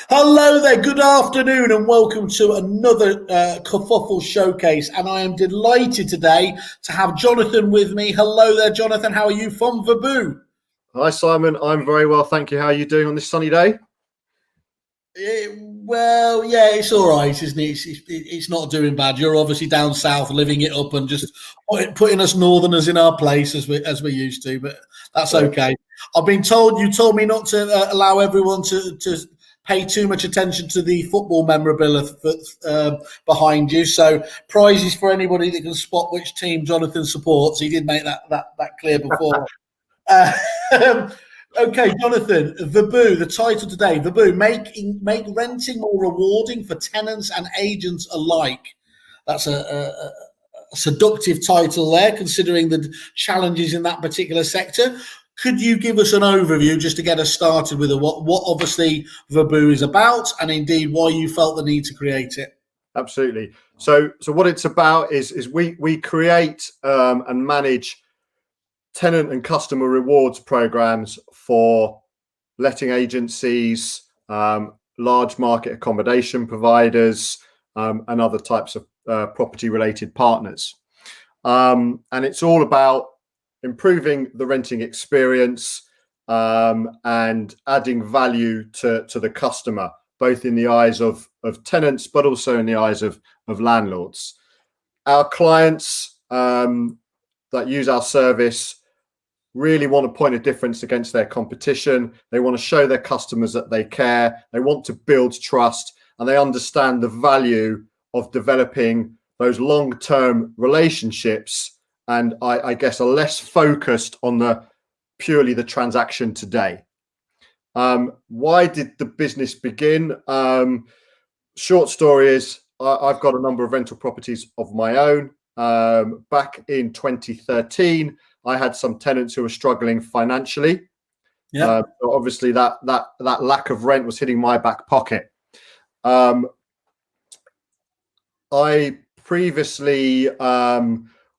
Hello there, good afternoon, and welcome to another Kerfuffle showcase. And I am delighted today to have Jonathan with me. Hello there, Jonathan. How are you from Vaboo? Hi, Simon. I'm very well, thank you. How are you doing on this sunny day? Well, yeah, it's all right, isn't it? It's not doing bad. You're obviously down south, living it up, and just putting us northerners in our place as we used to. But that's Yeah. okay. I've been told you told me not to allow everyone to pay too much attention to the football memorabilia behind you. So prizes for anybody that can spot which team Jonathan supports. He did make that clear before. Uh, okay, Jonathan, Vaboo, the title today, Vaboo, make renting more rewarding for tenants and agents alike. That's a seductive title there, considering the challenges in that particular sector. Could you give us an overview just to get us started with what obviously Vaboo is about, and indeed why you felt the need to create it? Absolutely. So what it's about is we create and manage tenant and customer rewards programs for letting agencies, large market accommodation providers, and other types of property-related partners. And it's all about improving the renting experience and adding value to the customer, both in the eyes of tenants, but also in the eyes of landlords. Our clients that use our service really want to point a difference against their competition. They want to show their customers that they care. They want to build trust, and they understand the value of developing those long-term relationships, and I guess are less focused on purely the transaction today. Why did the business begin? Short story is I've got a number of rental properties of my own. Back in 2013, I had some tenants who were struggling financially. Yeah. So obviously that lack of rent was hitting my back pocket. I previously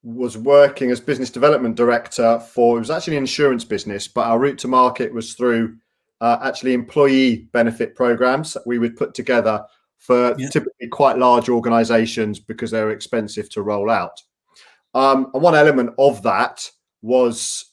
was working as business development director for, it was actually an insurance business, but our route to market was through actually employee benefit programs that we would put together for typically quite large organizations because they were expensive to roll out. And one element of that was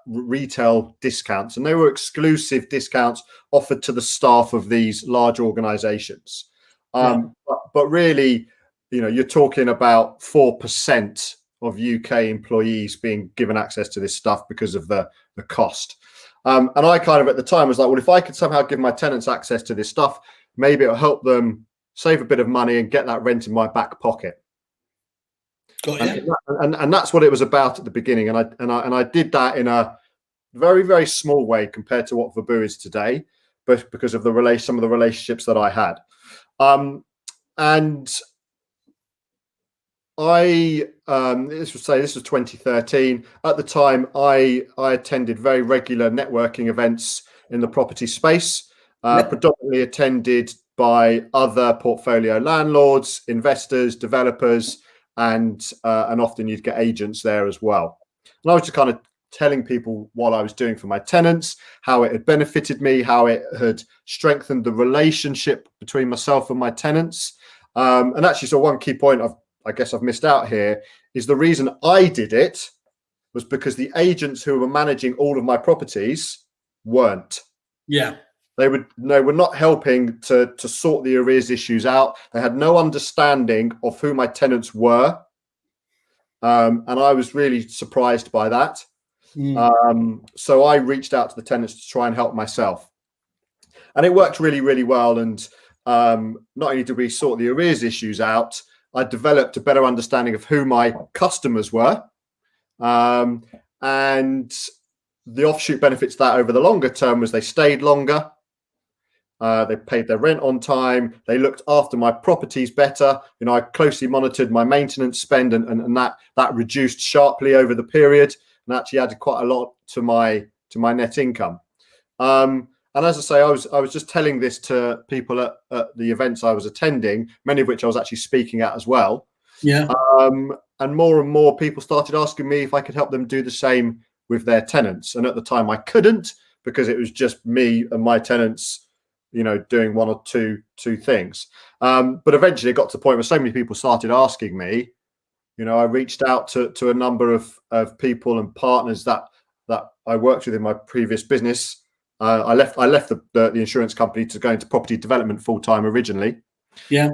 retail discounts, and they were exclusive discounts offered to the staff of these large organizations. But really, you're talking about 4% of UK employees being given access to this stuff because of the cost. And I kind of at the time was like, well, if I could somehow give my tenants access to this stuff, maybe it'll help them save a bit of money and get that rent in my back pocket. And that's what it was about at the beginning. And I did that in a very, very small way compared to what Vaboo is today, but because of some of the relationships that I had. And this was 2013. At the time, I attended very regular networking events in the property space, predominantly attended by other portfolio landlords, investors, developers, and often you'd get agents there as well. And I was just kind of telling people what I was doing for my tenants, how it had benefited me, how it had strengthened the relationship between myself and my tenants. And actually, so one key point I guess I've missed out here is the reason I did it was because the agents who were managing all of my properties weren't. Yeah. They were not helping to sort the arrears issues out. They had no understanding of who my tenants were. And I was really surprised by that. So I reached out to the tenants to try and help myself. And it worked really, really well. And not only did we sort the arrears issues out, I developed a better understanding of who my customers were. And the offshoot benefits of that over the longer term was they stayed longer. They paid their rent on time. They looked after my properties better. I closely monitored my maintenance spend, and that reduced sharply over the period, and actually added quite a lot to my net income. And as I say, I was just telling this to people at the events I was attending, many of which I was actually speaking at as well. Yeah. And more people started asking me if I could help them do the same with their tenants. And at the time, I couldn't, because it was just me and my tenants doing one or two things. But eventually it got to the point where so many people started asking me. I reached out to a number of people and partners that I worked with in my previous business. I left the insurance company to go into property development full time originally. Yeah.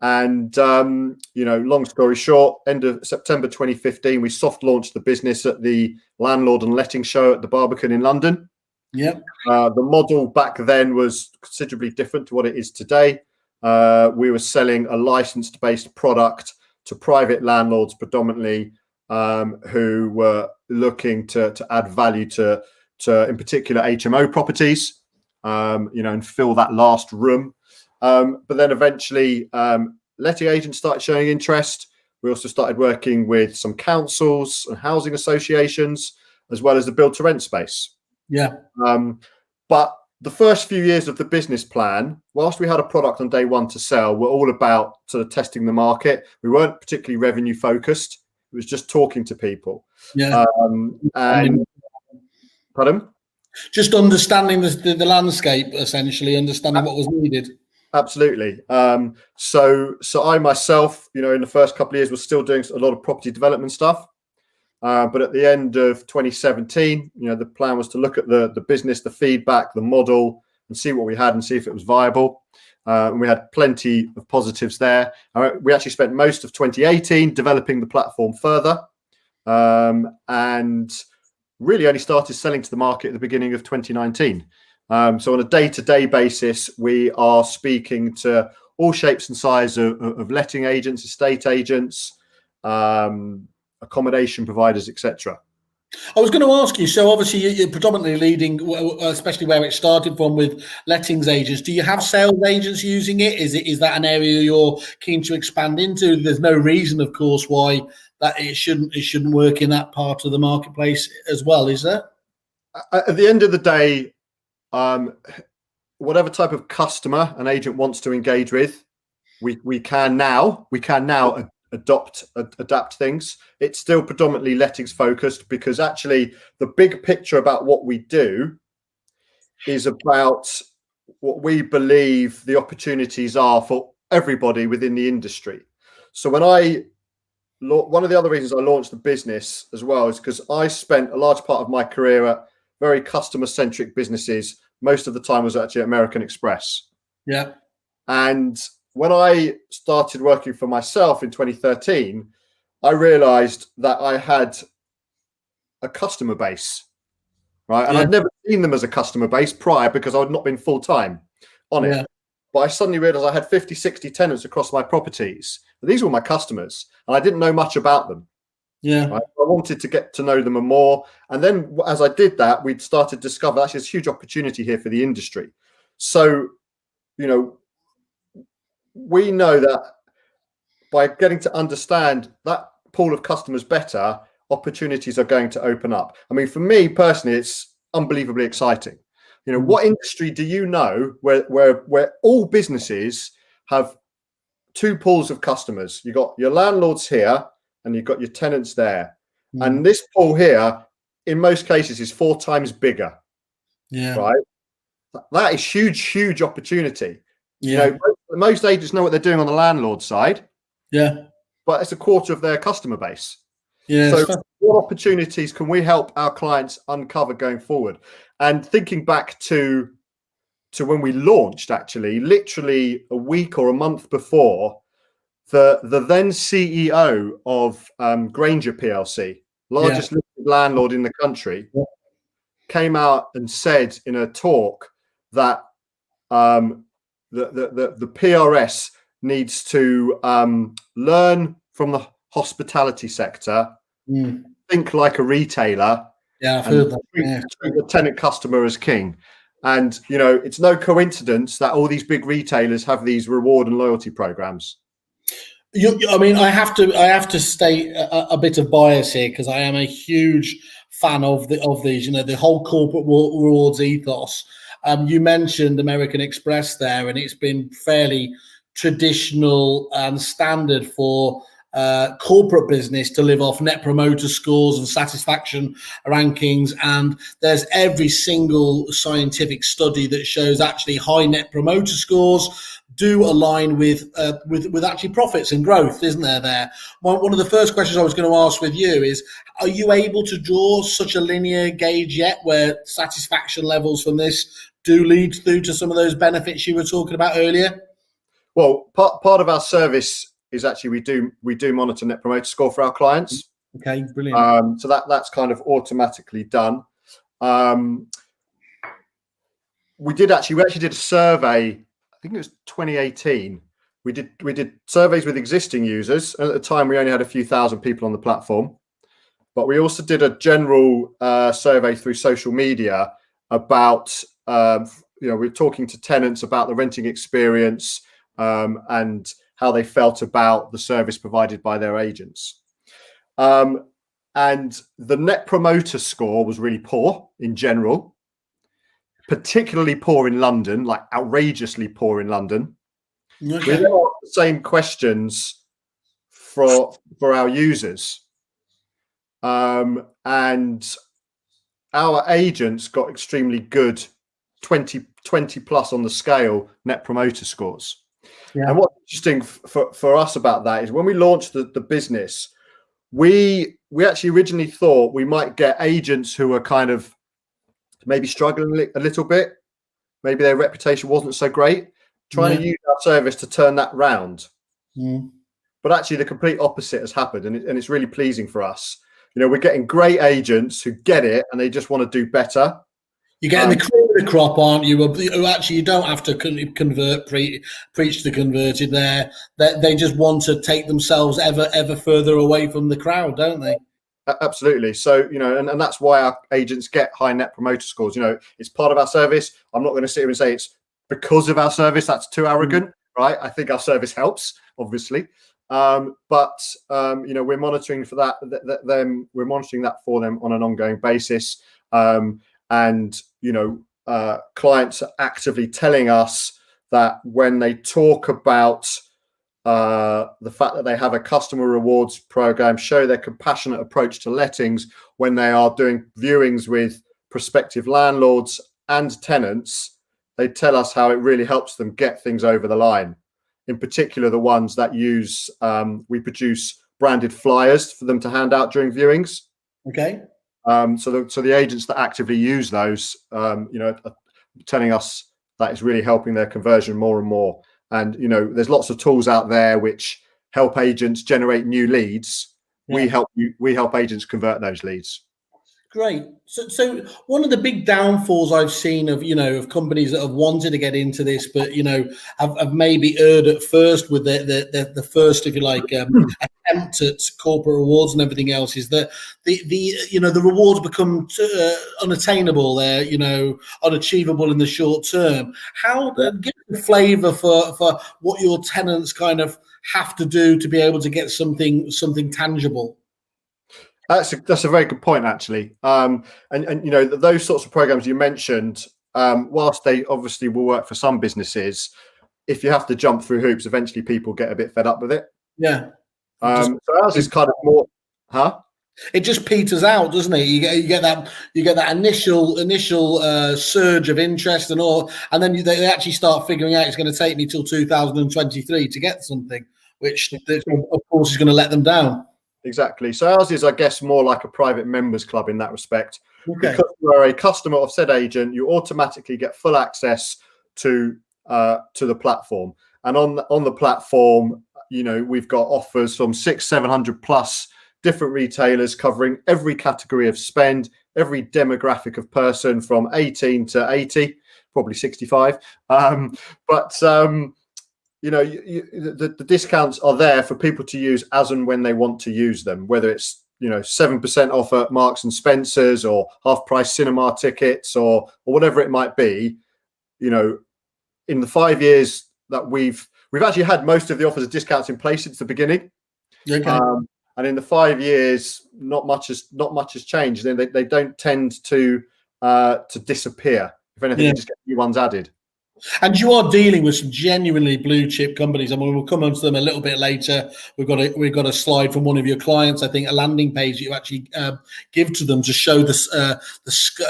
Long story short, end of September 2015, we soft launched the business at the Landlord and Letting Show at the Barbican in London. Yeah. The model back then was considerably different to what it is today. We were selling a licensed-based product to private landlords predominantly, who were looking to add value to in particular HMO properties, and fill that last room. But then eventually letting agents started showing interest. We also started working with some councils and housing associations, as well as the build to rent space. Yeah. But the first few years of the business plan, whilst we had a product on day one to sell, we're all about sort of testing the market. We weren't particularly revenue focused. It was just talking to people. Yeah. And pardon? Just understanding the landscape, essentially, understanding what was needed. Absolutely. So I myself, in the first couple of years, was still doing a lot of property development stuff. But at the end of 2017, the plan was to look at the business, the feedback, the model, and see what we had and see if it was viable. And we had plenty of positives there. We actually spent most of 2018 developing the platform further, and really only started selling to the market at the beginning of 2019. So on a day-to-day basis, we are speaking to all shapes and sizes of letting agents, estate agents, accommodation providers, etc. I was going to ask you, so obviously you're predominantly leading, especially where it started from, with lettings agents. Do you have sales agents using it? Is that an area you're keen to expand into? There's no reason, of course, why that it shouldn't work in that part of the marketplace as well, is there? At the end of the day, whatever type of customer an agent wants to engage with, we can now adapt things. It's still predominantly lettings focused, because actually the big picture about what we do is about what we believe the opportunities are for everybody within the industry. So one of the other reasons I launched the business as well is because I spent a large part of my career at very customer centric businesses. Most of the time was actually American Express. Yeah. And when I started working for myself in 2013, I realized that I had a customer base, right? And I'd never seen them as a customer base prior, because I had not been full time on it. But I suddenly realized I had 50, 60 tenants across my properties. These were my customers, and I didn't know much about them. Yeah. Right? I wanted to get to know them more. And then as I did that, we'd started to discover actually there's a huge opportunity here for the industry. So, we know that by getting to understand that pool of customers better, opportunities are going to open up. I mean, for me personally, it's unbelievably exciting. What industry do you know where all businesses have two pools of customers? You've got your landlords here and you've got your tenants there. And this pool here, in most cases, is 4 times bigger. Yeah. Right? That is huge opportunity. Yeah. Most agents know what they're doing on the landlord side. Yeah. But it's a quarter of their customer base. Yeah. So what opportunities can we help our clients uncover going forward? And thinking back to when we launched, actually, literally a week or a month before, the then CEO of Granger PLC, largest listed landlord in the country, came out and said in a talk that the PRS needs to learn from the hospitality sector, think like a retailer, I've heard that. Treat the tenant customer as king. And it's no coincidence that all these big retailers have these reward and loyalty programs. I mean, I have to state a bit of bias here, because I am a huge fan of these. The whole corporate rewards ethos. You mentioned American Express there, and it's been fairly traditional and standard for corporate business to live off net promoter scores and satisfaction rankings. And there's every single scientific study that shows actually high net promoter scores do align with actually profits and growth, isn't there? One of the first questions I was going to ask with you is, are you able to draw such a linear gauge yet where satisfaction levels from this do lead through to some of those benefits you were talking about earlier? Well, part of our service is actually we do monitor net promoter score for our clients. Okay, brilliant. So that's kind of automatically done. We actually did a survey. I think it was 2018. We did surveys with existing users, and at the time we only had a few thousand people on the platform. But we also did a general survey through social media about we're talking to tenants about the renting experience and how they felt about the service provided by their agents. And the net promoter score was really poor in general, particularly poor in London, like outrageously poor in London. Okay. We asked the same questions for our users. And our agents got extremely good 20 plus on the scale net promoter scores. Yeah. And what's interesting for us about that is when we launched the business, we actually originally thought we might get agents who were kind of maybe struggling a little bit. Maybe their reputation wasn't so great, trying to use our service to turn that round. But actually the complete opposite has happened, and it's really pleasing for us. We're getting great agents who get it and they just want to do better. You're getting the cream of the crop, aren't you? Who actually you don't have to convert, preach to the converted there. They just want to take themselves ever further away from the crowd, don't they? Absolutely. So, and that's why our agents get high net promoter scores. It's part of our service. I'm not going to sit here and say it's because of our service. That's too arrogant, right? I think our service helps, obviously. But we're monitoring for that. We're monitoring that for them on an ongoing basis. And clients are actively telling us that when they talk about the fact that they have a customer rewards program, show their compassionate approach to lettings when they are doing viewings with prospective landlords and tenants, they tell us how it really helps them get things over the line. In particular, the ones that use, we produce branded flyers for them to hand out during viewings. Okay. So the agents that actively use those, are telling us that it's really helping their conversion more and more. And, there's lots of tools out there which help agents generate new leads. Yeah. We help agents convert those leads. Great. So one of the big downfalls I've seen of companies that have wanted to get into this, but have maybe erred at first with the first, if you like, attempt at corporate rewards and everything else, is that the rewards become unattainable. They're unachievable in the short term. How give a flavour for what your tenants kind of have to do to be able to get something tangible. That's a very good point, actually. And those sorts of programs you mentioned, whilst they obviously will work for some businesses, if you have to jump through hoops, eventually people get a bit fed up with it. Yeah. So ours is kind of more, It just peters out, doesn't it? You get that initial surge of interest and all, and then they actually start figuring out it's going to take me till 2023 to get something, which of course is going to let them down. Exactly. So ours is, I guess, more like a private members club in that respect. Okay. Because you are a customer of said agent, you automatically get full access to the platform. And on the platform, we've got offers from 600-700 plus different retailers covering every category of spend, every demographic of person from 18 to 80, probably 65. The discounts are there for people to use as and when they want to use them, whether it's 7% off at Marks and Spencer's or half price cinema tickets or whatever it might be. In the 5 years that we've actually had most of the offers of discounts in place since the beginning. Okay. And in the 5 years, not much has changed. They don't tend to disappear. If anything, you just get new ones added. And you are dealing with some genuinely blue chip companies. I mean, we'll come on to them a little bit later. We've got a slide from one of your clients. I think a landing page that you actually give to them to show the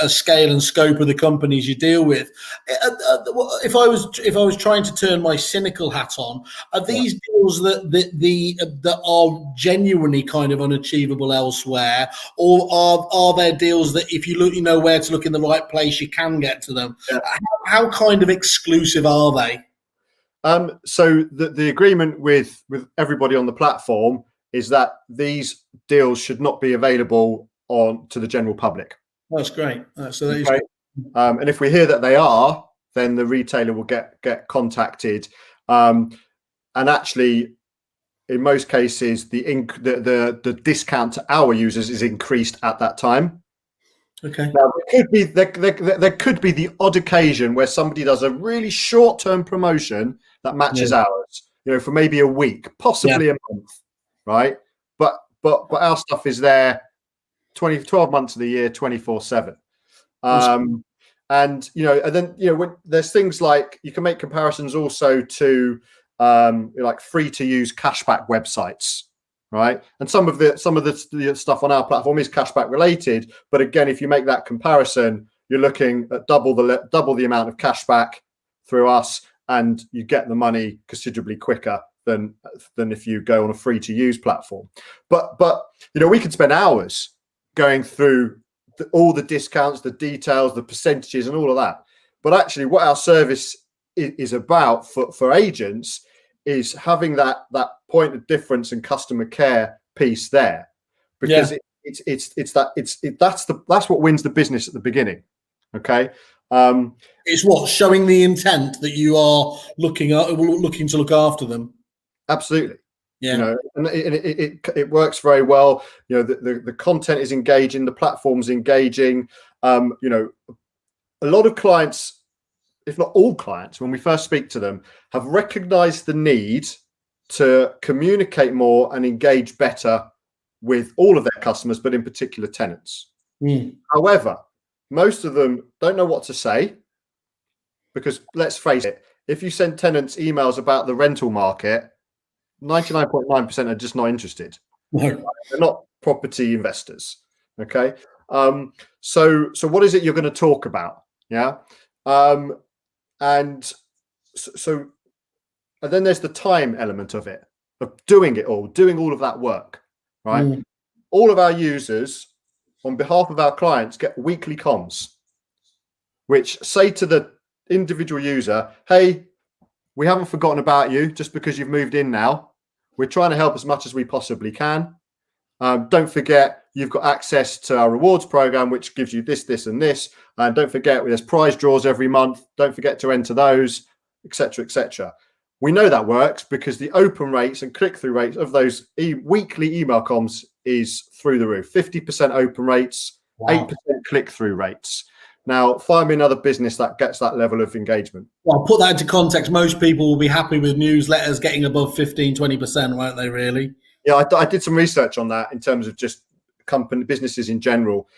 scale and scope of the companies you deal with. If I was trying to turn my cynical hat on, are these deals that are genuinely kind of unachievable elsewhere, or are there deals that if you look, you know where to look in the right place, you can get to them? Yeah. How kind of exclusive are they? So the agreement with everybody on the platform is that these deals should not be available to the general public. That's great. So that is okay. And if we hear that they are, then the retailer will get contacted. And actually, in most cases, the discount to our users is increased at that time. Okay. Now, there could be the odd occasion where somebody does a really short-term promotion that matches ours, for maybe a week, possibly a month, right? But our stuff is there 12 months of the year, 24/7. And then when there's things like you can make comparisons also to like free to use cashback websites. Right, and some of the stuff on our platform is cashback related, but again, if you make that comparison, you're looking at double the amount of cashback through us, and you get the money considerably quicker than if you go on a free to use platform. But we could spend hours going through all the discounts, the details, the percentages, and all of that. But actually, what our service is about for agents is having that point of difference and customer care piece there, because that's what wins the business at the beginning. Okay, it's what showing the intent that you are looking to look after them. Absolutely. Yeah. And it works very well. The content is engaging, the platform's engaging. A lot of clients, if not all clients, when we first speak to them, have recognized the need to communicate more and engage better with all of their customers, but in particular tenants. However, most of them don't know what to say, because let's face it, if you send tenants emails about the rental market, 99.9% are just not interested. No. They're not property investors. Okay. So what is it you're going to talk about? Yeah. And then there's the time element of it, of doing all of that work, right? All of our users, on behalf of our clients, get weekly comms, which say to the individual user, hey, we haven't forgotten about you just because you've moved in now. We're trying to help as much as we possibly can. Don't forget, you've got access to our rewards program, which gives you this, this, and this. And don't forget, there's prize draws every month. Don't forget to enter those, etc., etc. We know that works because the open rates and click-through rates of those weekly email comms is through the roof. 50% open rates, 8% click-through rates. Now, find me another business that gets that level of engagement. Well, put that into context. Most people will be happy with newsletters getting above 15, 20%, won't they, really? Yeah, I did some research on that in terms of just businesses in general.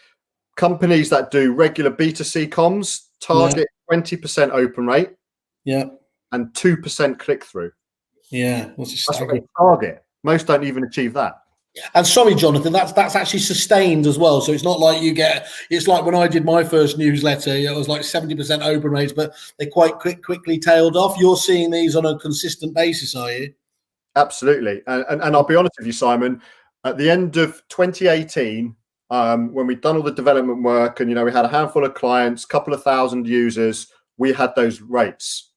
Companies that do regular B2C comms target 20% open rate, and 2% click through. Yeah, that's what they target. Most don't even achieve that. And sorry, Jonathan, that's actually sustained as well. So it's not like it's like when I did my first newsletter, it was like 70% open rates, but they quite quickly tailed off. You're seeing these on a consistent basis, are you? Absolutely. And I'll be honest with you, Simon, at the end of 2018, when we'd done all the development work and, we had a handful of clients, couple of thousand users, we had those rates.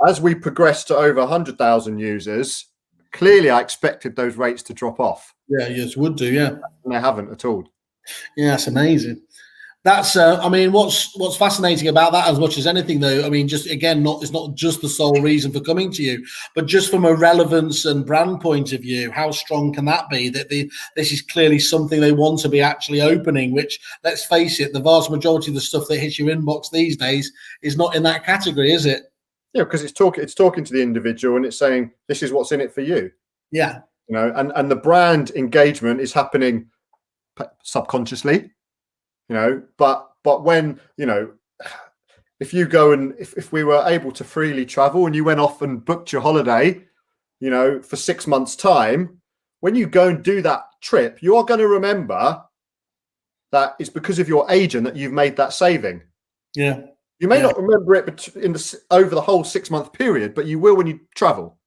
As we progressed to over 100,000 users, clearly I expected those rates to drop off. Yeah, yes, would do, yeah. And they haven't at all. Yeah, that's amazing. That's, what's fascinating about that, as much as anything, though, just again, it's not just the sole reason for coming to you, but just from a relevance and brand point of view, how strong can that be? That this is clearly something they want to be actually opening. Which, let's face it, the vast majority of the stuff that hits your inbox these days is not in that category, is it? Yeah, because it's talking to the individual and it's saying this is what's in it for you. Yeah, and the brand engagement is happening subconsciously. But when if you go and if we were able to freely travel and you went off and booked your holiday, for 6 months' time, when you go and do that trip, you are going to remember that it's because of your agent that you've made that saving. Yeah. You may not remember it over the whole 6-month period, but you will when you travel.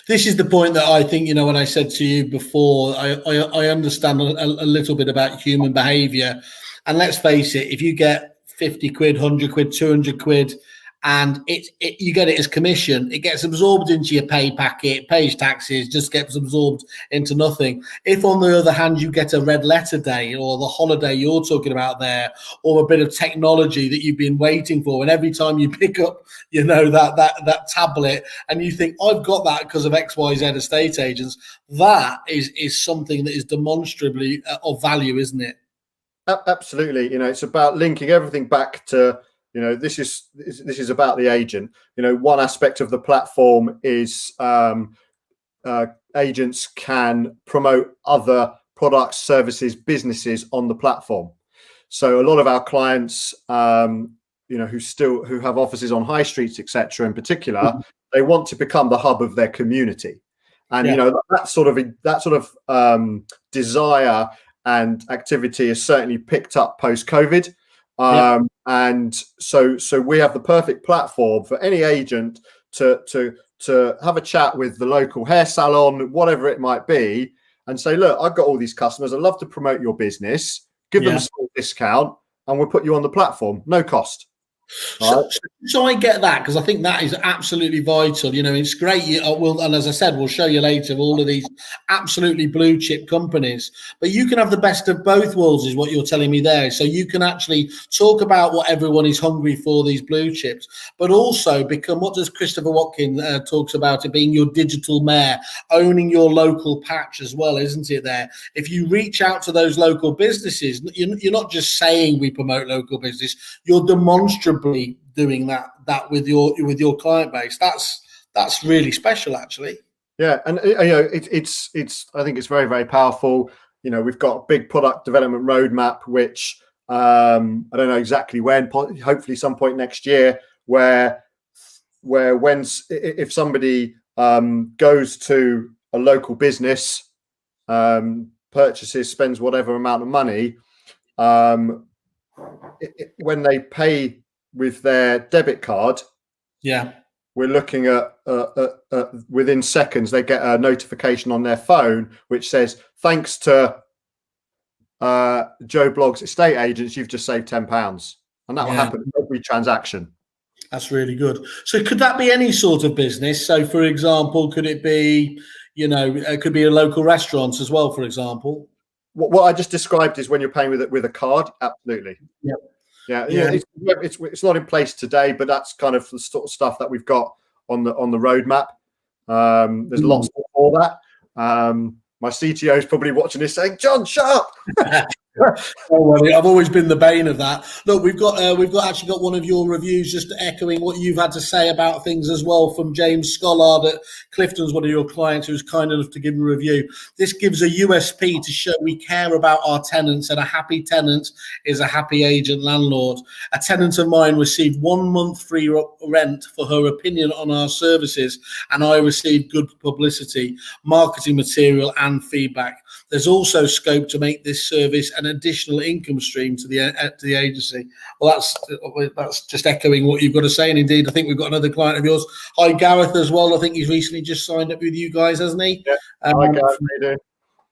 This is the point that I think, when I said to you before, I understand a little bit about human behavior. And let's face it, if you get 50 quid, 100 quid, 200 quid, and you get it as commission, it gets absorbed into your pay packet, pays taxes, just gets absorbed into nothing. If, on the other hand, you get a red letter day or the holiday you're talking about there, or a bit of technology that you've been waiting for, and every time you pick up, that tablet, and you think, I've got that because of XYZ estate agents, that is something that is demonstrably of value, isn't it? Absolutely. It's about linking everything back to, this is about the agent. One aspect of the platform is agents can promote other products, services, businesses on the platform. So a lot of our clients, who have offices on high streets, etc., in particular, they want to become the hub of their community, and that sort of desire and activity has certainly picked up post-COVID. And so we have the perfect platform for any agent to have a chat with the local hair salon, whatever it might be, and say, look, I've got all these customers. I'd love to promote your business. Give them a small discount, and we'll put you on the platform, no cost. So I get that, because I think that is absolutely vital. It's great. And as I said, we'll show you later all of these absolutely blue chip companies, but you can have the best of both worlds, is what you're telling me there. So you can actually talk about what everyone is hungry for, these blue chips, but also become, what does Christopher Watkin talks about, it being your digital mayor, owning your local patch as well, isn't it there? If you reach out to those local businesses, you're not just saying we promote local business, you're demonstrably doing that with your client base. That's really special, actually. Yeah, and it's I think it's very, very powerful. We've got a big product development roadmap, which I don't know exactly when, hopefully some point next year, where if somebody goes to a local business, purchases, spends whatever amount of money, when they pay with their debit card, we're looking at within seconds they get a notification on their phone which says, thanks to Joe Blogg's estate agents, you've just saved £10, and that will happen every transaction. That's really good. So could that be any sort of business? So, for example, could it be, it could be a local restaurant as well, for example? What I just described is when you're paying with a card. Absolutely. Yeah. It's not in place today, but that's kind of the sort of stuff that we've got on the roadmap. There's lots more for that. My CTO is probably watching this saying, John, shut up. I've always been the bane of that. Look, we've actually got one of your reviews just echoing what you've had to say about things as well, from James Scollard at Clifton's, one of your clients, who's kind enough to give a review. This gives a USP to show we care about our tenants, and a happy tenant is a happy agent landlord. A tenant of mine received 1 month free rent for her opinion on our services, and I received good publicity, marketing material and feedback. There's also scope to make this service an additional income stream to the agency. Well, that's just echoing what you've got to say. And indeed, I think we've got another client of yours. Hi, Gareth, as well. I think he's recently just signed up with you guys, hasn't he? Yeah. Hi, Gareth. How you doing?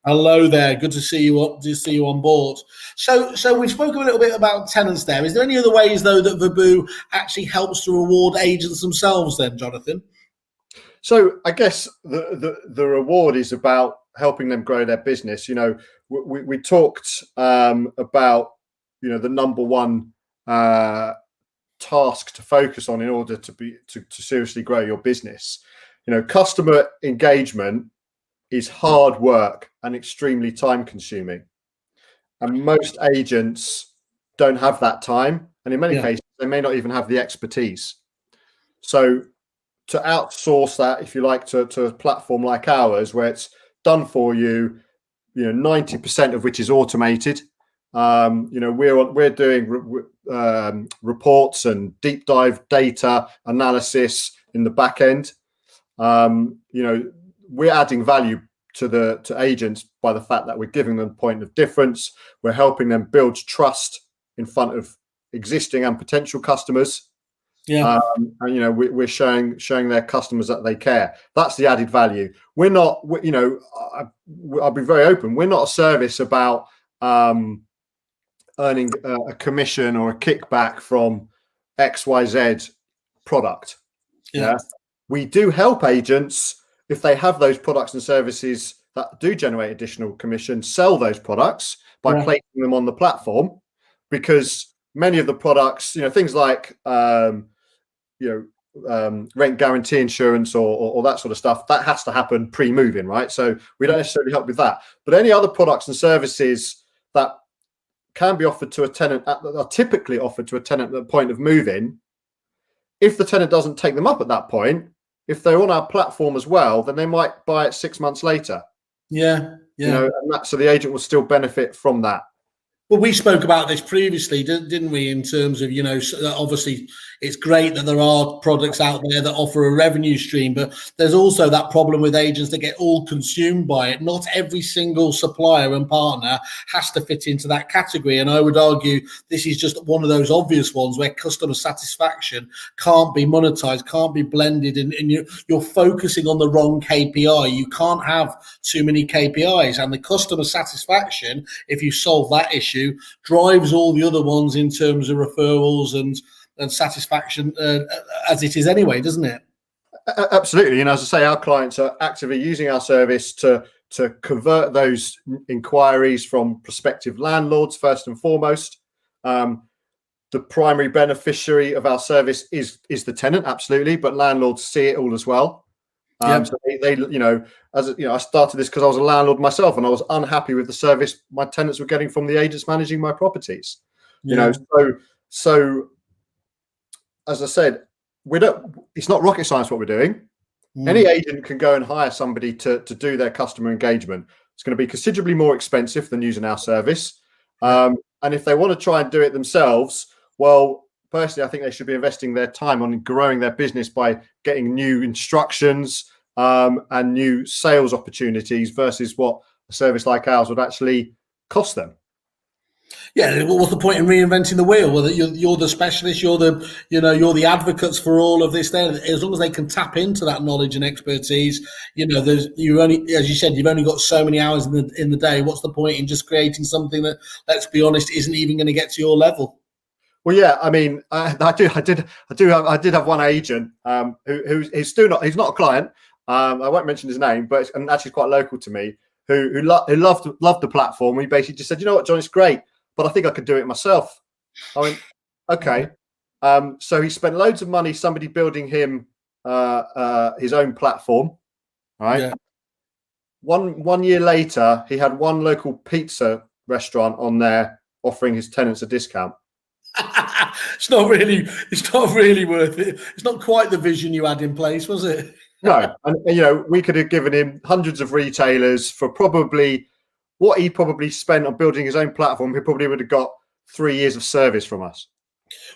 Hello there. Good to see you. On board. So we spoke a little bit about tenants there. Is there any other ways, though, that Vaboo actually helps to reward agents themselves then, Jonathan? So I guess the reward is about helping them grow their business. We talked about the number one task to focus on in order to seriously grow your business. Customer engagement is hard work and extremely time consuming, and most agents don't have that time, and in many cases they may not even have the expertise. So to outsource that, if you like, to a platform like ours, where it's done for you, 90% of which is automated, We're doing reports and deep dive data analysis in the back end. We're adding value to agents by the fact that we're giving them point of difference. We're helping them build trust in front of existing and potential customers. Yeah. We're showing their customers that they care. That's the added value. We're not, I'll be very open. We're not a service about earning a commission or a kickback from XYZ product. Yeah. We do help agents if they have those products and services that do generate additional commission, sell those products by placing them on the platform, because many of the products, things like rent guarantee insurance or that sort of stuff, that has to happen pre-moving, right? So we don't necessarily help with that. But any other products and services that can be offered to a tenant, are typically offered to a tenant at the point of moving, if the tenant doesn't take them up at that point, if they're on our platform as well, then they might buy it 6 months later. Yeah. So the agent will still benefit from that. Well, we spoke about this previously, didn't we? In terms of, obviously it's great that there are products out there that offer a revenue stream, but there's also that problem with agents that get all consumed by it. Not every single supplier and partner has to fit into that category. And I would argue this is just one of those obvious ones where customer satisfaction can't be monetized, can't be blended, and you're focusing on the wrong KPI. You can't have too many KPIs, and the customer satisfaction, if you solve that issue, drives all the other ones in terms of referrals and satisfaction, as it is anyway, doesn't it? Absolutely. And as I say, our clients are actively using our service to convert those inquiries from prospective landlords first and foremost. The primary beneficiary of our service is the tenant, absolutely, but landlords see it all as well. So they I started this because I was a landlord myself, and I was unhappy with the service my tenants were getting from the agents managing my properties. So as I said, it's not rocket science what we're doing. Any agent can go and hire somebody to do their customer engagement. It's going to be considerably more expensive than using our service. And if they want to try and do it themselves, well, personally, I think they should be investing their time on growing their business by getting new instructions and new sales opportunities versus what a service like ours would actually cost them. Yeah, what's the point in reinventing the wheel? Well, you're the specialist, you're the advocates for all of this. There, as long as they can tap into that knowledge and expertise, as you said, you've only got so many hours in the day. What's the point in just creating something that, let's be honest, isn't even going to get to your level? Well, yeah, I mean, I did have one agent who's not a client. I won't mention his name, but and actually quite local to me, who loved the platform. He basically just said, "You know what, John, it's great, but I think I could do it myself." I went, "Okay." So he spent loads of money, somebody building him his own platform, right? Yeah. One year later, he had one local pizza restaurant on there offering his tenants a discount. It's not really worth it. It's not quite the vision you had in place, was it? No, and we could have given him hundreds of retailers for probably what he probably spent on building his own platform. He probably would have got 3 years of service from us.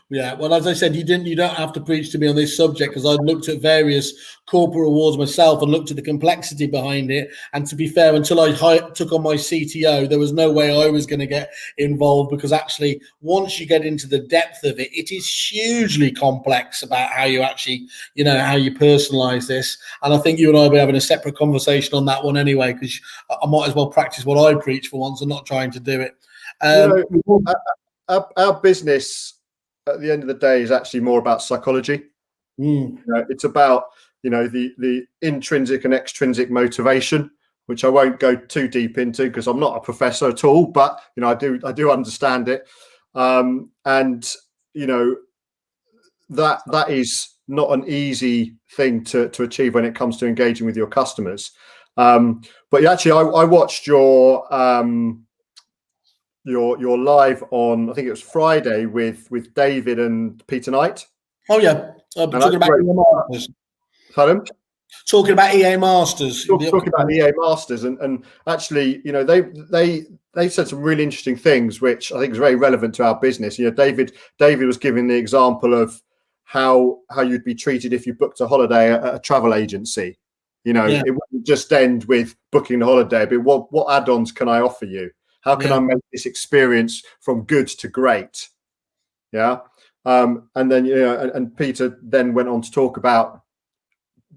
Yeah, well, as I said, you don't have to preach to me on this subject, because I've looked at various corporate awards myself and looked at the complexity behind it. And to be fair, until I took on my CTO, there was no way I was going to get involved, because actually, once you get into the depth of it, it is hugely complex about how you actually, how you personalize this. And I think you and I will be having a separate conversation on that one anyway, because I might as well practice what I preach for once and not trying to do it. Our business, at the end of the day, is actually more about psychology. It's about the intrinsic and extrinsic motivation, which I won't go too deep into because I'm not a professor at all, but I do understand it. And that is not an easy thing to achieve when it comes to engaging with your customers. But actually, I watched your live on, I think it was Friday, with David and Peter Knight. Oh yeah, talking about Pardon? Talking about EA Masters. Talking about EA Masters, and actually, you know, they said some really interesting things, which I think is very relevant to our business. You know, David was giving the example of how you'd be treated if you booked a holiday at a travel agency. You know, it wouldn't just end with booking the holiday, but what add-ons can I offer you? How can I make this experience from good to great? Yeah. And then, you know, and Peter then went on to talk about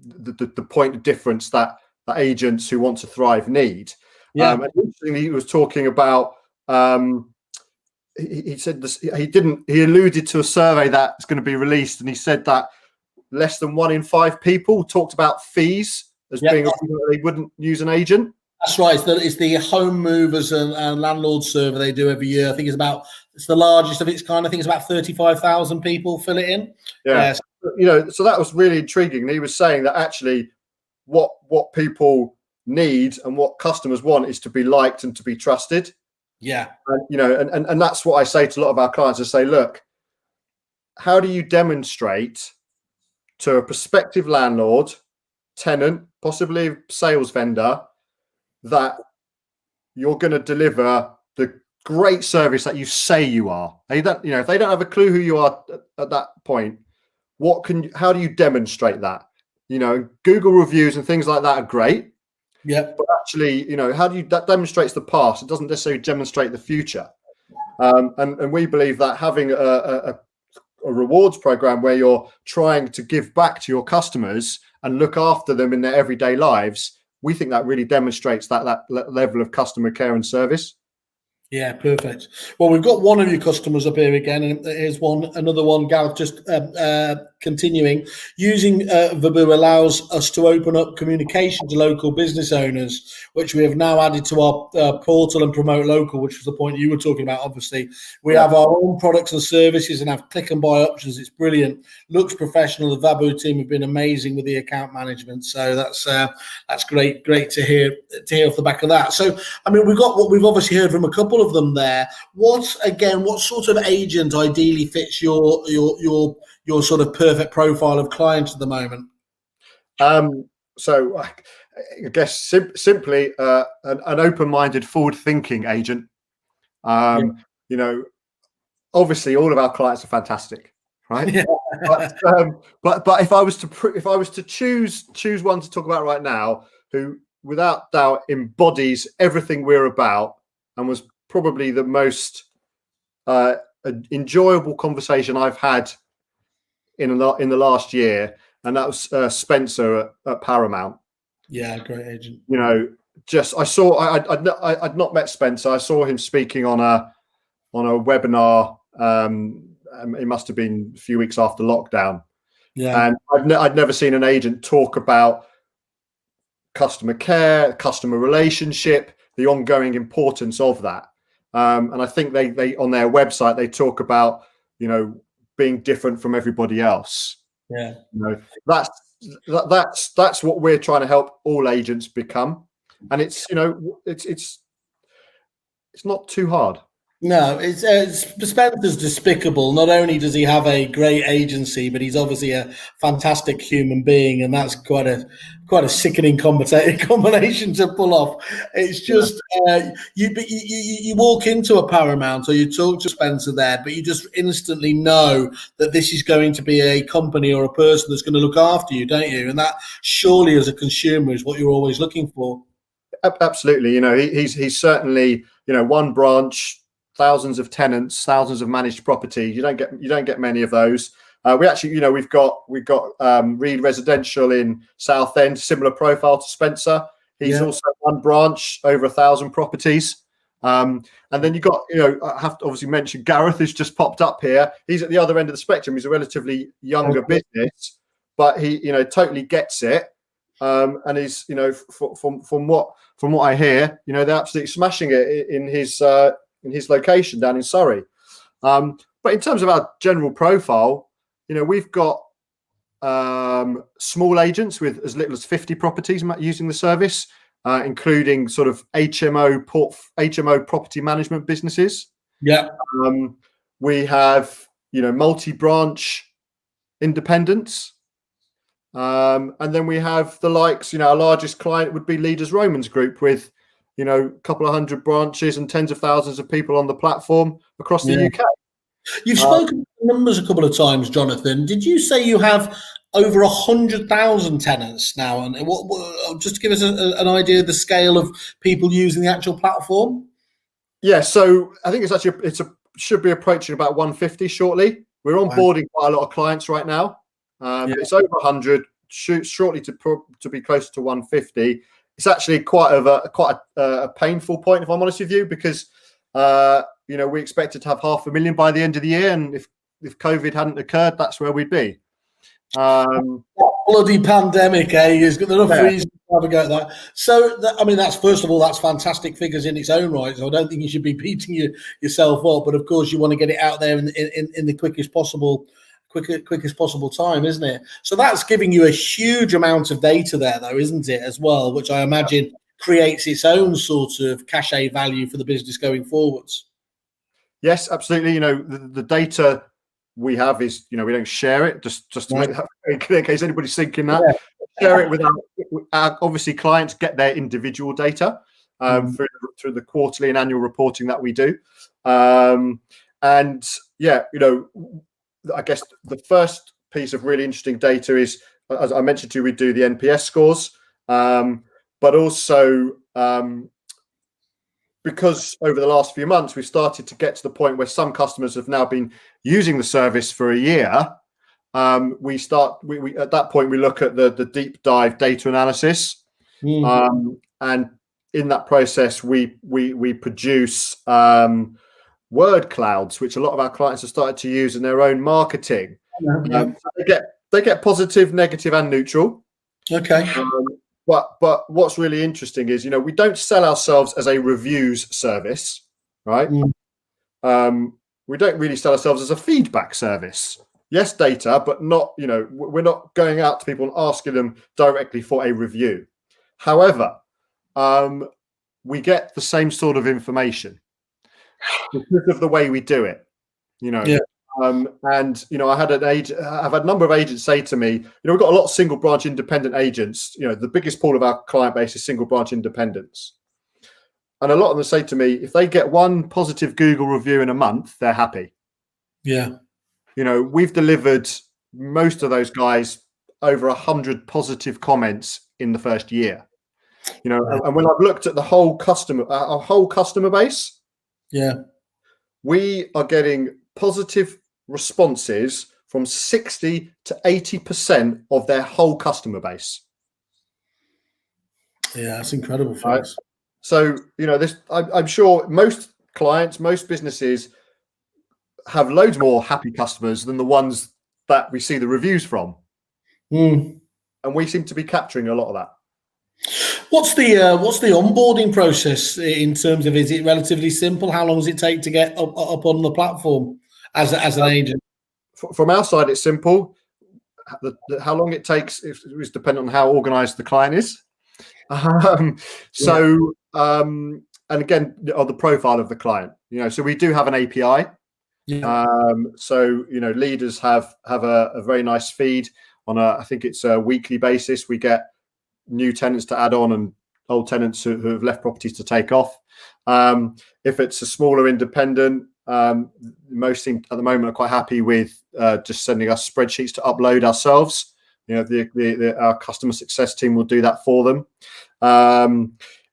the point of difference that agents who want to thrive need. And interestingly, he was talking about, he said this, he alluded to a survey that's going to be released, and he said that less than 1 in 5 people talked about fees as being a reason that they wouldn't use an agent. That's right. It's the home movers and landlord survey they do every year. I think it's the largest of its kind. I think it's about 35,000 people fill it in. Yeah. You know, so that was really intriguing. And he was saying that actually what people need and what customers want is to be liked and to be trusted. Yeah. And, you know, and that's what I say to a lot of our clients. I say, look, how do you demonstrate to a prospective landlord, tenant, possibly sales vendor, that you're going to deliver the great service that you say you are? They don't, you know, if they don't have a clue who you are at that point, how do you demonstrate that? You know, Google reviews and things like that are great. Yeah. But actually, you know, that demonstrates the past. It doesn't necessarily demonstrate the future. And we believe that having a rewards program where you're trying to give back to your customers and look after them in their everyday lives, we think that really demonstrates that level of customer care and service. Yeah, perfect. Well, we've got one of your customers up here again, and here's another one, Gareth, just continuing. Using Vaboo allows us to open up communication to local business owners, which we have now added to our portal and promote local, which was the point you were talking about, obviously. We have our own products and services and have click and buy options. It's brilliant. Looks professional. The Vaboo team have been amazing with the account management. So that's great to hear off the back of that. So, I mean, we've obviously heard from a couple of them there. What sort of agent ideally fits your sort of perfect profile of clients at the moment? So I guess simply an open-minded, forward-thinking agent. You know, obviously all of our clients are fantastic, right? Yeah. But if I was to choose one to talk about right now, who without doubt embodies everything we're about and was probably the most enjoyable conversation I've had in the last year, and that was Spencer at Paramount. Yeah, great agent. You know, I'd not met Spencer. I saw him speaking on a webinar. It must have been a few weeks after lockdown. Yeah, and I'd never seen an agent talk about customer care, customer relationship, the ongoing importance of that. And I think they on their website they talk about, you know, being different from everybody else. Yeah, you know, that's what we're trying to help all agents become, and it's, you know, it's not too hard. No, Spencer's despicable. Not only does he have a great agency, but he's obviously a fantastic human being, and that's quite a sickening combination to pull off. It's just you walk into a Paramount or you talk to Spencer there, but you just instantly know that this is going to be a company or a person that's going to look after you, don't you? And that surely, as a consumer, is what you're always looking for. Absolutely. You know, he's certainly, you know, one branch, thousands of tenants, thousands of managed property. You don't get many of those. We actually, you know, we've got Reed Residential in Southend, similar profile to Spencer. He's also one branch, over 1,000 properties. And then you got, you know, I have to obviously mention Gareth, who's just popped up here. He's at the other end of the spectrum. He's a relatively younger business, but he, you know, totally gets it. And he's, you know, from what I hear, you know, they're absolutely smashing it in his location down in Surrey. But in terms of our general profile, you know, we've got small agents with as little as 50 properties using the service, including sort of HMO property management businesses. Yeah. We have, you know, multi-branch independents. And then we have the likes, our largest client would be Leaders Romans Group with, a couple of hundred branches and tens of thousands of people on the platform across the UK. You've spoken numbers a couple of times, Jonathan. Did you say you have over 100,000 tenants now? And just to give us an idea of the scale of people using the actual platform? Yeah, so I think should be approaching about 150 shortly. We're onboarding quite a lot of clients right now. It's over 100, shortly to be closer to 150. It's actually quite a painful point, if I'm honest with you, because we expected to have 500,000 by the end of the year, and if COVID hadn't occurred, that's where we'd be. Bloody pandemic, eh? There's enough reason to have a go at that. So, that's first of all, that's fantastic figures in its own right. So I don't think you should be beating yourself up, but of course you want to get it out there in the quickest possible time, isn't it? So that's giving you a huge amount of data there, though, isn't it, as well, which I imagine creates its own sort of cachet value for the business going forwards. Yes, absolutely. The data we have is, we don't share it just to make that very clear in case anybody's thinking that. Share it with our obviously clients get their individual data through the quarterly and annual reporting that we do. I guess the first piece of really interesting data is, as I mentioned to you, we do the NPS scores, but also because over the last few months, we've started to get to the point where some customers have now been using the service for a year. We at that point, we look at the deep dive data analysis. And in that process, we produce word clouds, which a lot of our clients have started to use in their own marketing. So they get positive, negative, and neutral. Okay. But what's really interesting is, we don't sell ourselves as a reviews service, right? We don't really sell ourselves as a feedback service. Yes, data, but not, we're not going out to people and asking them directly for a review. However, we get the same sort of information because of the way we do it, I've had a number of agents say to me, we've got a lot of single branch independent agents. The biggest pool of our client base is single branch independents. And a lot of them say to me, if they get one positive Google review in a month, they're happy. Yeah. We've delivered most of those guys over 100 positive comments in the first year. And when I've looked at our whole customer base, we are getting positive responses from 60 to 80% of their whole customer base. Yeah, that's incredible for us. So, I'm sure most clients, most businesses have loads more happy customers than the ones that we see the reviews from. And we seem to be capturing a lot of that. What's the onboarding process in terms of, is it relatively simple? How long does it take to get up on the platform as an agent? From our side, it's simple. How long it takes is dependent on how organized the client is. And again, on the profile of the client, so we do have an API. Leaders have a very nice feed on I think it's a weekly basis. We get new tenants to add on and old tenants who have left properties to take off. If it's a smaller independent, most team at the moment are quite happy with just sending us spreadsheets to upload ourselves. Our customer success team will do that for them.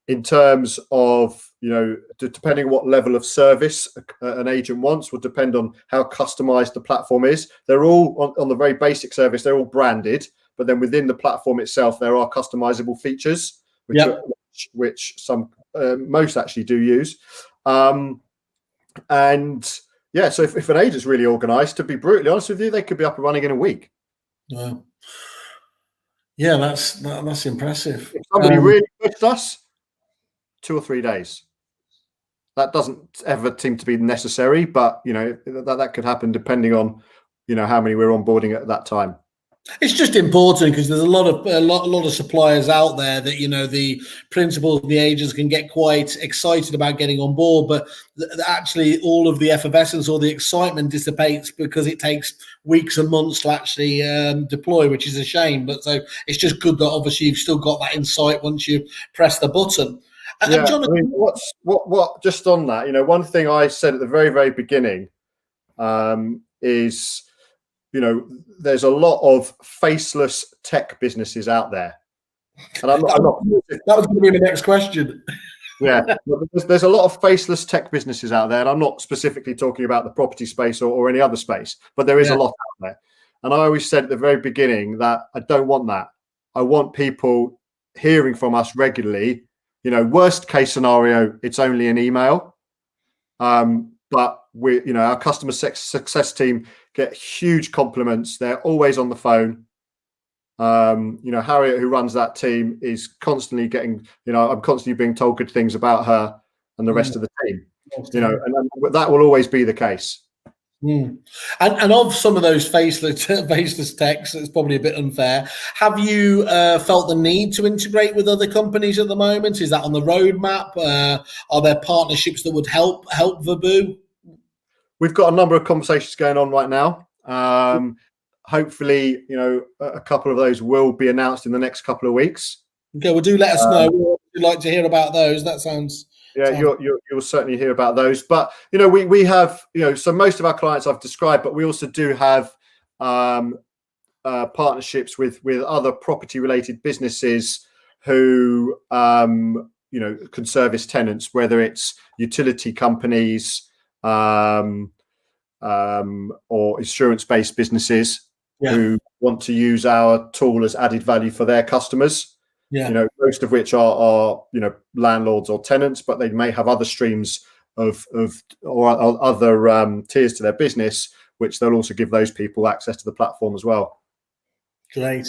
In terms of, depending on what level of service an agent wants, will depend on how customized the platform is. They're all on the very basic service, they're all branded, but then within the platform itself, there are customizable features, which some most actually do use. So if an agent's really organized, to be brutally honest with you, they could be up and running in a week. Wow. Yeah, that's impressive. If somebody really pushed us, 2 or 3 days. That doesn't ever seem to be necessary, but that could happen depending on how many we're onboarding at that time. It's just important because there's a lot of suppliers out there that the principals and the agents can get quite excited about getting on board, but actually all of the effervescence or the excitement dissipates because it takes weeks and months to actually deploy, which is a shame. But so it's just good that obviously you've still got that insight once you press the button. Yeah, Jonathan, I mean, what just on that, one thing I said at the very, very beginning is, there's a lot of faceless tech businesses out there, and I'm not. That was going to be the next question. Yeah, there's a lot of faceless tech businesses out there, and I'm not specifically talking about the property space or any other space, but there is a lot out there. And I always said at the very beginning that I don't want that. I want people hearing from us regularly. Worst case scenario, it's only an email. But our customer success team get huge compliments. They're always on the phone. Harriet, who runs that team, is constantly getting, I'm constantly being told good things about her and the rest of the team, and that will always be the case. And of some of those faceless techs, it's probably a bit unfair. Have you felt the need to integrate with other companies at the moment? Is that on the roadmap? Are there partnerships that would help Vaboo? We've got a number of conversations going on right now. Hopefully, a couple of those will be announced in the next couple of weeks. Okay, well, do let us know. We'd like to hear about those. That sounds. Yeah, you'll certainly hear about those. But we have so most of our clients I've described, but we also do have partnerships with other property related businesses who can service tenants, whether it's utility companies or insurance based businesses who want to use our tool as added value for their customers. Most of which are landlords or tenants, but they may have other streams of other tiers to their business, which they'll also give those people access to the platform as well. Great.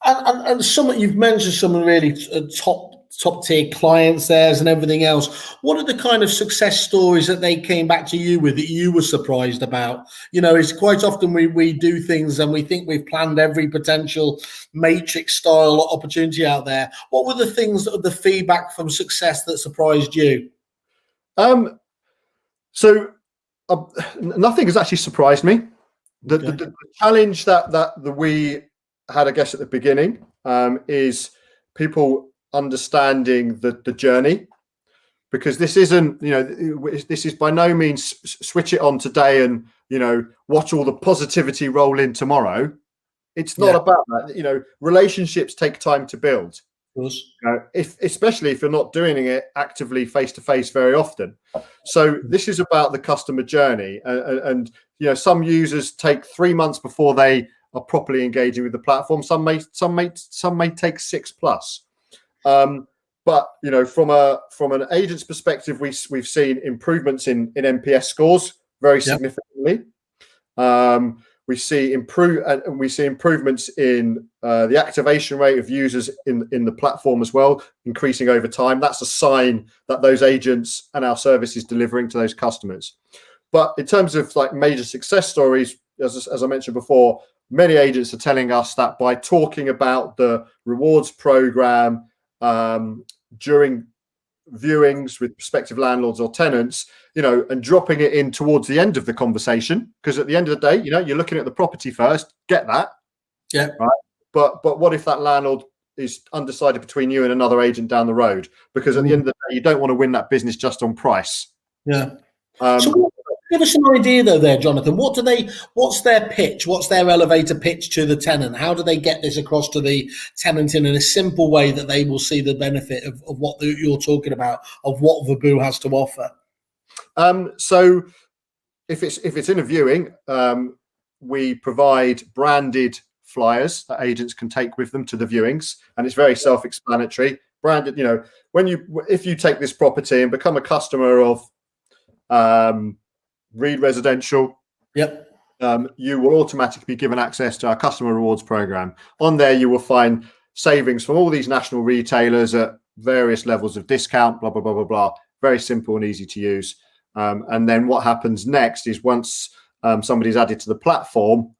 And you've mentioned some really top tier clients theirs and everything else. What are the kind of success stories that they came back to you with that you were surprised about? It's quite often we do things and we think we've planned every potential matrix style opportunity out there. What were the things that the feedback from success that surprised you? Nothing has actually surprised me. The challenge that we had, I guess, at the beginning is people understanding the journey, because this isn't, this is by no means switch it on today and watch all the positivity roll in tomorrow. It's not about that. Relationships take time to build. Especially if you're not doing it actively face to face very often. So this is about the customer journey, and some users take 3 months before they are properly engaging with the platform. Some may take 6+. But from an agent's perspective, we've seen improvements in NPS scores very significantly. We see improvements in the activation rate of users in the platform as well, increasing over time. That's a sign that those agents and our service is delivering to those customers. But in terms of major success stories, as I mentioned before, many agents are telling us that by talking about the rewards program during viewings with prospective landlords or tenants, and dropping it in towards the end of the conversation, because at the end of the day, you're looking at the property first, get that. Yeah. Right. But what if that landlord is undecided between you and another agent down the road? Because at the end of the day, you don't want to win that business just on price. Yeah. So give us an idea though there, Jonathan. What's their pitch? What's their elevator pitch to the tenant? How do they get this across to the tenant in a simple way that they will see the benefit of what you're talking about, of what Vaboo has to offer? So if it's in a viewing, we provide branded flyers that agents can take with them to the viewings, and it's very self-explanatory. Branded, if you take this property and become a customer of Reed Residential, you will automatically be given access to our customer rewards program. On there, you will find savings from all these national retailers at various levels of discount, blah, blah, blah, blah, blah. Very simple and easy to use. And then what happens next is once somebody's added to the platform,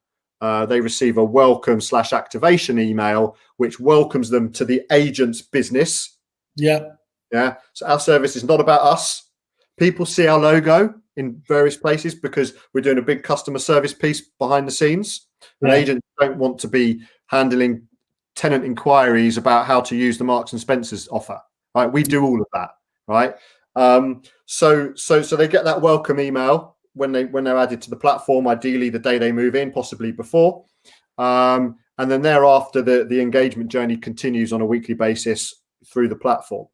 they receive a welcome/activation email, which welcomes them to the agent's business. Yeah. Yeah. So our service is not about us. People see our logo in various places because we're doing a big customer service piece behind the scenes. And Yeah. agents don't want to be handling tenant inquiries about how to use the Marks and Spencer's offer. Right. We do all of that. Right. So they get that welcome email when they're added to the platform, ideally the day they move in, possibly before. And then thereafter, the engagement journey continues on a weekly basis through the platform.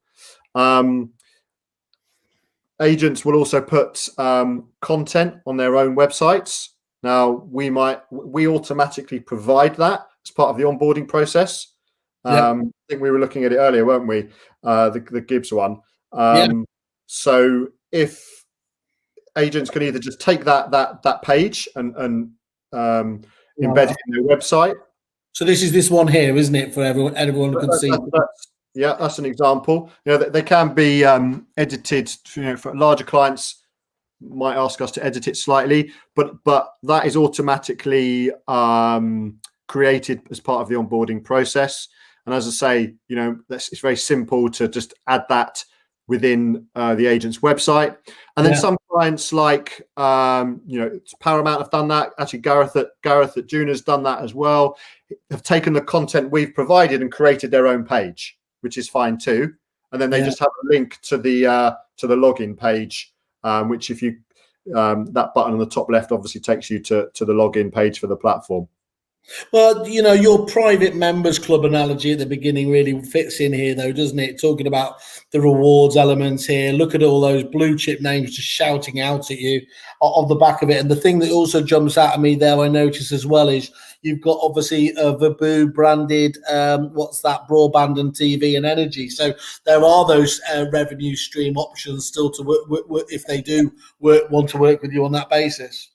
Agents will also put content on their own websites. Now, we automatically provide that as part of the onboarding process. I think we were looking at it earlier, weren't we? The Gibbs one. So if agents can either just take that page and embed it in their website. So this is this one here, isn't it? For everyone can see. Yeah, that's an example. They can be edited. For larger clients, might ask us to edit it slightly, but that is automatically created as part of the onboarding process. And as I say, it's very simple to just add that within the agent's website. And then some clients like Paramount have done that. Actually, Gareth at June has done that as well. Have taken the content we've provided and created their own page, which is fine too. And then they just have a link to the login page, which if you that button on the top left obviously takes you to the login page for the platform. Well, your private members club analogy at the beginning really fits in here, though, doesn't it? Talking about the rewards elements here. Look at all those blue chip names just shouting out at you on the back of it. And the thing that also jumps out at me there, I notice as well, is you've got obviously a Vaboo branded, broadband and TV and energy. So there are those revenue stream options still to work if they do want to work with you on that basis.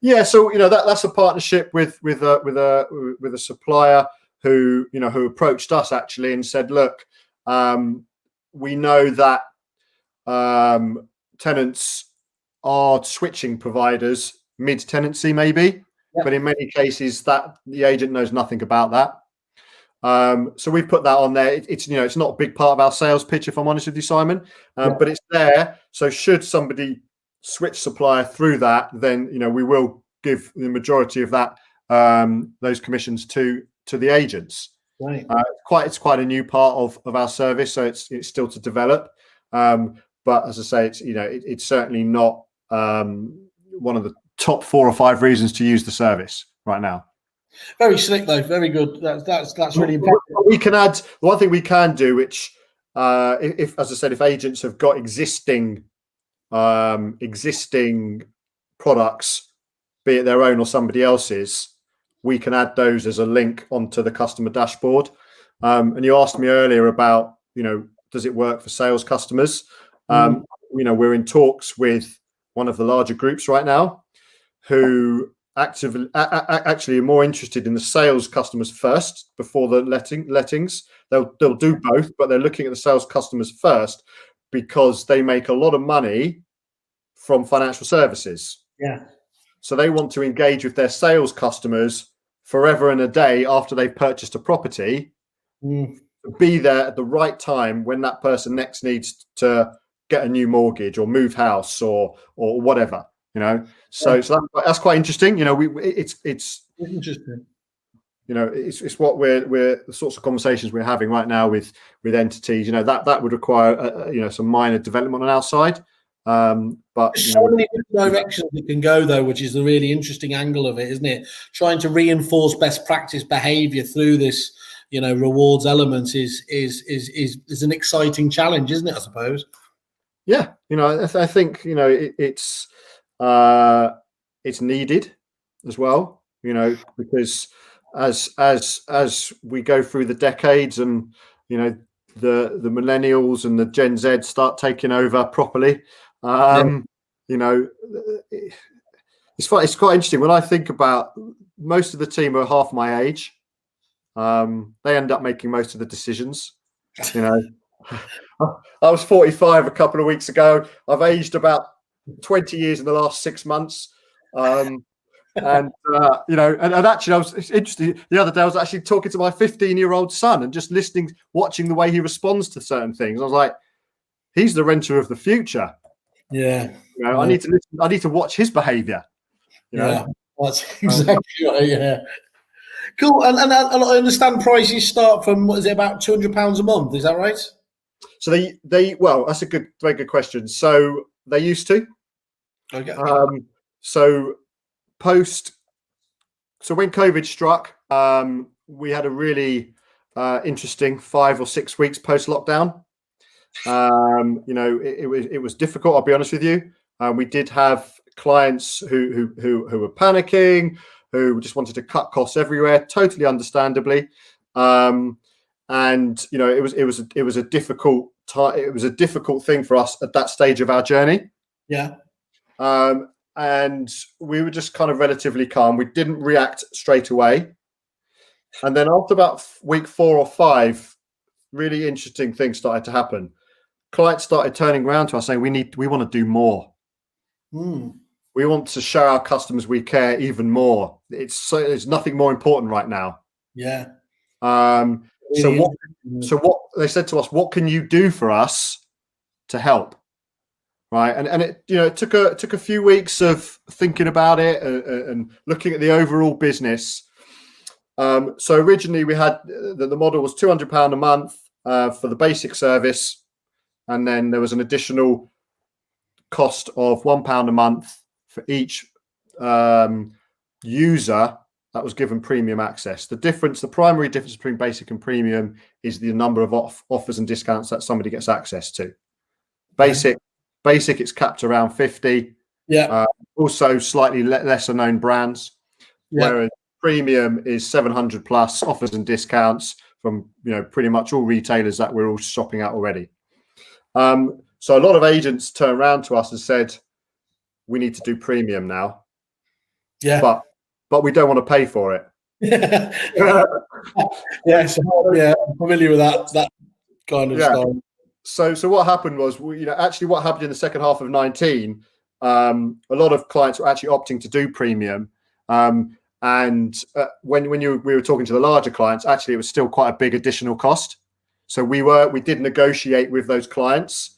Yeah, so that's a partnership with a supplier who approached us actually and said, look, we know that tenants are switching providers mid-tenancy maybe, but in many cases that the agent knows nothing about that. So we've put that on there. It's not a big part of our sales pitch, if I'm honest with you, Simon, but it's there. So should somebody switch supplier through that, then we will give the majority of that those commissions to the agents. Right. It's quite a new part of our service, so it's still to develop. But as I say, it's certainly not one of the top 4 or 5 reasons to use the service right now. Very slick though, very good. That's really important. We can add one thing we can do, which if, as I said, if agents have got existing products, be it their own or somebody else's, we can add those as a link onto the customer dashboard. And you asked me earlier about, does it work for sales customers? We're in talks with one of the larger groups right now who actually are more interested in the sales customers first before the lettings. They'll do both, but they're looking at the sales customers first because they make a lot of money from financial services. Yeah. So they want to engage with their sales customers forever and a day after they've purchased a property, be there at the right time when that person next needs to get a new mortgage or move house or whatever, So that's quite interesting. It's interesting. It's what we're the sorts of conversations we're having right now with entities. That would require some minor development on our side. But so many different directions it can go, though, which is the really interesting angle of it, isn't it? Trying to reinforce best practice behaviour through this, rewards element is an exciting challenge, isn't it? I suppose. Yeah, I think it's needed as well. Because as we go through the decades and the millennials and the Gen Z start taking over properly. It's quite interesting when I think about most of the team are half my age. They end up making most of the decisions. I was 45 a couple of weeks ago. I've aged about 20 years in the last 6 months. And and actually, it's interesting. The other day, I was actually talking to my 15-year-old son and just watching the way he responds to certain things. I was like, he's the renter of the future. Yeah. I need to listen, I need to watch his behaviour. Yeah, that's exactly right. Yeah. Cool. And I understand prices start from, what is it, about £200 a month? Is that right? So well, that's a very good question. So they used to. Okay. So when COVID struck, we had a really interesting 5 or 6 weeks post lockdown. It was difficult. I'll be honest with you. We did have clients who were panicking, who just wanted to cut costs everywhere, totally understandably. And it was a difficult time. It was a difficult thing for us at that stage of our journey. Yeah. And we were just kind of relatively calm. We didn't react straight away. And then after about week 4 or 5, really interesting things started to happen. Clients started turning around to us saying, we want to do more. We want to show our customers we care even more. It's nothing more important right now. Yeah. So what they said to us, what can you do for us to help? Right. And it took a few weeks of thinking about it and looking at the overall business. So originally we had the model was £200 a month for the basic service. And then there was an additional cost of £1 a month for each user that was given premium access. The primary difference between basic and premium is the number of offers and discounts that somebody gets access to. Basic, it's capped around 50. Yeah. Also slightly lesser known brands. Yeah. Whereas premium is 700 plus offers and discounts from pretty much all retailers that we're all shopping at already. So a lot of agents turned around to us and said, we need to do premium now. Yeah. But we don't want to pay for it. Yeah, I'm familiar with that kind of style. So what happened was, what happened in the second half of 19, a lot of clients were actually opting to do premium. And when we were talking to the larger clients, actually it was still quite a big additional cost. So we did negotiate with those clients.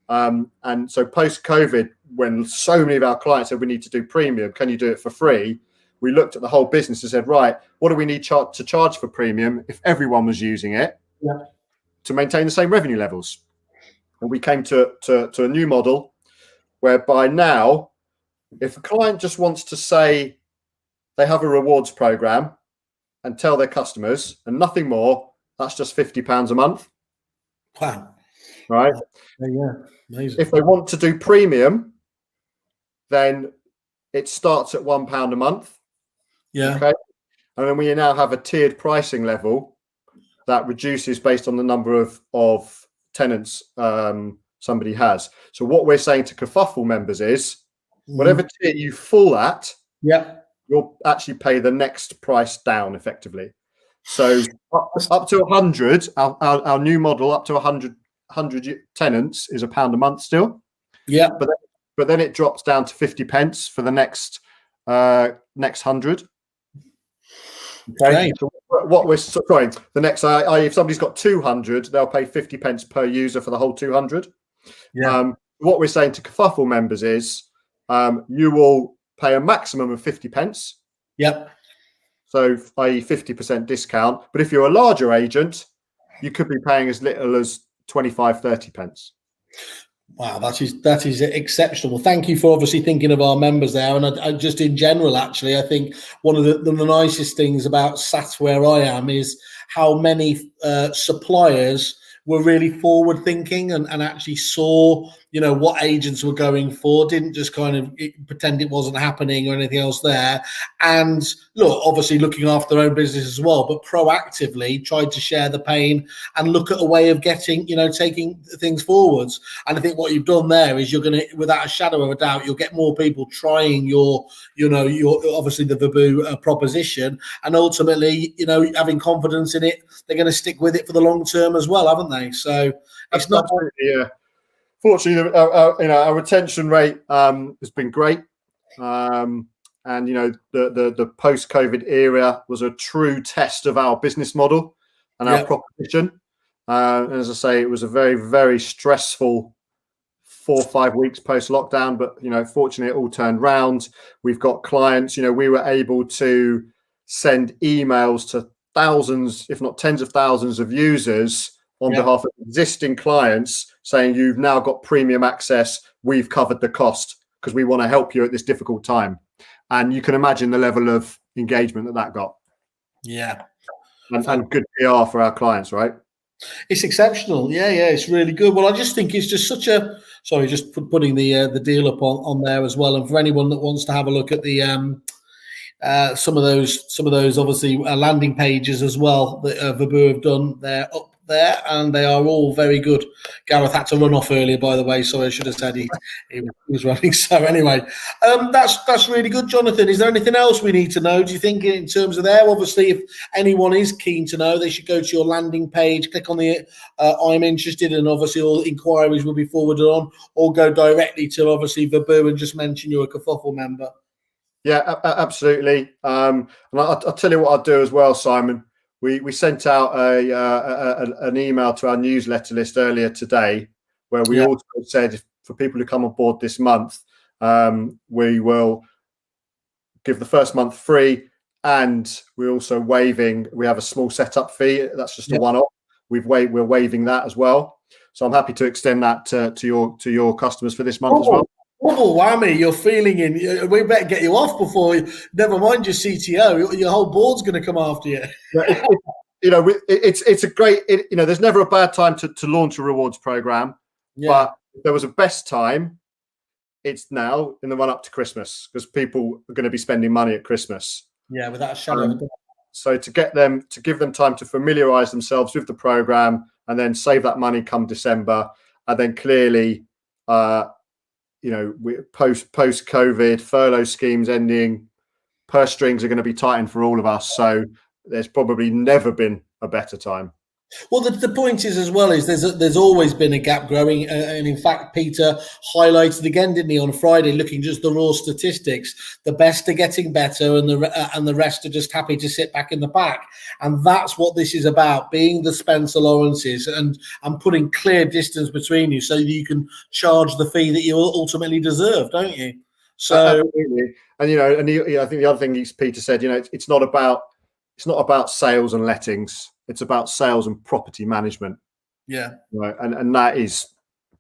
And so post-COVID, when so many of our clients said we need to do premium, can you do it for free? We looked at the whole business and said, right, what do we need to charge for premium if everyone was using it to maintain the same revenue levels? And we came to a new model whereby now, if a client just wants to say they have a rewards program and tell their customers and nothing more, that's just £50 a month. Wow. Right? Yeah, amazing. If they want to do premium, then it starts at £1 a month. Yeah. Okay. And then we now have a tiered pricing level that reduces based on the number of tenants somebody has. So what we're saying to Kerfuffle members is, whatever tier you fall at, you'll actually pay the next price down effectively. So up to 100, our new model up to 100 tenants is £1 a month still. Yeah. But then it drops down to 50 pence for the next 100. Okay. So what we're sorry, the next if somebody's got 200, they'll pay 50 pence per user for the whole 200. Yeah. What we're saying to Kerfuffle members is, you will pay a maximum of 50 pence. Yep. So, i.e., 50% discount. But if you're a larger agent, you could be paying as little as 25, 30 pence. Wow, that is exceptional. Thank you for obviously thinking of our members there. And I just in general, actually, I think one of the nicest things about SAT where I am is how many suppliers were really forward thinking and actually saw, what agents were going for, didn't just kind of pretend it wasn't happening or anything else there. And look, obviously looking after their own business as well, but proactively tried to share the pain and look at a way of getting, taking things forwards. And I think what you've done there is you're going to, without a shadow of a doubt, you'll get more people trying your obviously the Vaboo proposition, and ultimately, having confidence in it, they're going to stick with it for the long term as well, haven't they? So it's not. Yeah. Fortunately, our retention rate has been great. And the post-COVID era was a true test of our business model and our proposition. And as I say, it was a very, very stressful 4 or 5 weeks post-lockdown, but fortunately, it all turned round. We've got clients. We were able to send emails to thousands, if not tens of thousands, of users on behalf of existing clients, saying you've now got premium access. We've covered the cost because we want to help you at this difficult time. And you can imagine the level of engagement that got. Yeah. And good PR for our clients, right? It's exceptional. Yeah, it's really good. Well, I just think it's just such a, sorry, just putting the deal up on there as well. And for anyone that wants to have a look at the some of those obviously landing pages as well that Vaboo have done, they're up there and they are all very good. Gareth had to run off earlier, by the way, so I should have said he was running. So anyway, that's really good, Jonathan. Is there anything else we need to know, do you think, in terms of there? Obviously, if anyone is keen to know, they should go to your landing page, click on the I'm interested, and obviously all inquiries will be forwarded on, or go directly to obviously Vaboo and just mention you're a Kerfuffle member. Yeah, absolutely. And I'll tell you what I'll do as well, Simon. We sent out an email to our newsletter list earlier today, where we also said for people who come on board this month, we will give the first month free, and we're also waiving. We have a small setup fee. That's just a one-off. We're waiving that as well. So I'm happy to extend that to your customers for this month as well. Double whammy, you're feeling in. We better get you off before. Never mind your CTO. Your whole board's going to come after you. It's a great. There's never a bad time to launch a rewards program. Yeah. But if there was a best time, it's now in the run up to Christmas, because people are going to be spending money at Christmas. Yeah, without a shadow of a doubt. So to give them time to familiarise themselves with the program, and then save that money come December, and then clearly. Post COVID, furlough schemes ending, purse strings are going to be tightened for all of us. So there's probably never been a better time. Well, the point is as well is there's always been a gap growing, and in fact, Peter highlighted again, didn't he, on Friday, looking just the raw statistics. The best are getting better, and the rest are just happy to sit back in the back. And that's what this is about: being the Spencer Lawrences and putting clear distance between you, so that you can charge the fee that you ultimately deserve, don't you? So, absolutely. And I think the other thing Peter said, it's not about sales and lettings. It's about sales and property management. Yeah. Right. And that is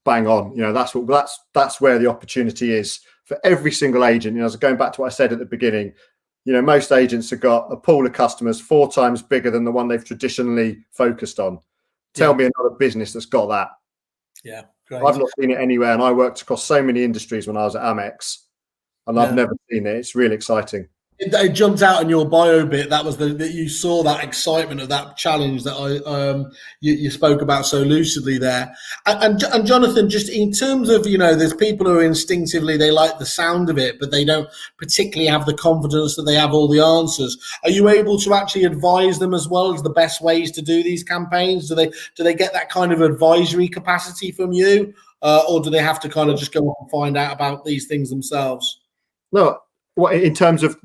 bang on. That's where the opportunity is for every single agent. As going back to what I said at the beginning, most agents have got a pool of customers 4 times bigger than the one they've traditionally focused on. Tell me another business that's got that. Yeah. Great. I've not seen it anywhere. And I worked across so many industries when I was at Amex, and I've never seen it. It's really exciting. It jumped out in your bio bit. That was that you saw that excitement of that challenge that you spoke about so lucidly there. And Jonathan, just in terms of there's people who are instinctively they like the sound of it, but they don't particularly have the confidence that they have all the answers. Are you able to actually advise them as well as the best ways to do these campaigns? Do they get that kind of advisory capacity from you, or do they have to kind of just go and find out about these things themselves? No. What, in terms of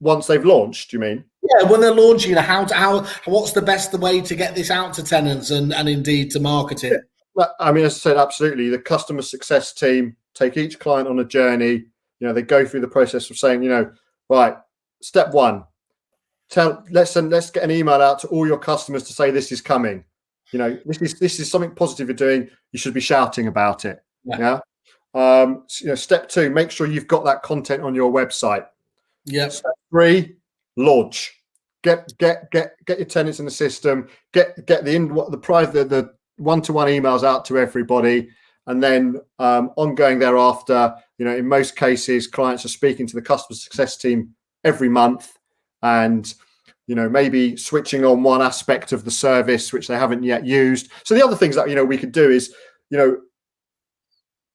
once they've launched, you mean? Yeah, when they're launching, what's the best way to get this out to tenants and indeed to market it? Well, I mean, as I said, absolutely. The customer success team take each client on a journey. They go through the process of saying, right, step 1, let's get an email out to all your customers to say this is coming. This is something positive you're doing. You should be shouting about it. Yeah. Step 2, make sure you've got that content on your website. Yeah. Step 3, launch. Get your tenants in the system. Get the one-to-one emails out to everybody, and then ongoing thereafter. In most cases, clients are speaking to the customer success team every month, and maybe switching on one aspect of the service which they haven't yet used. So the other things that we could do is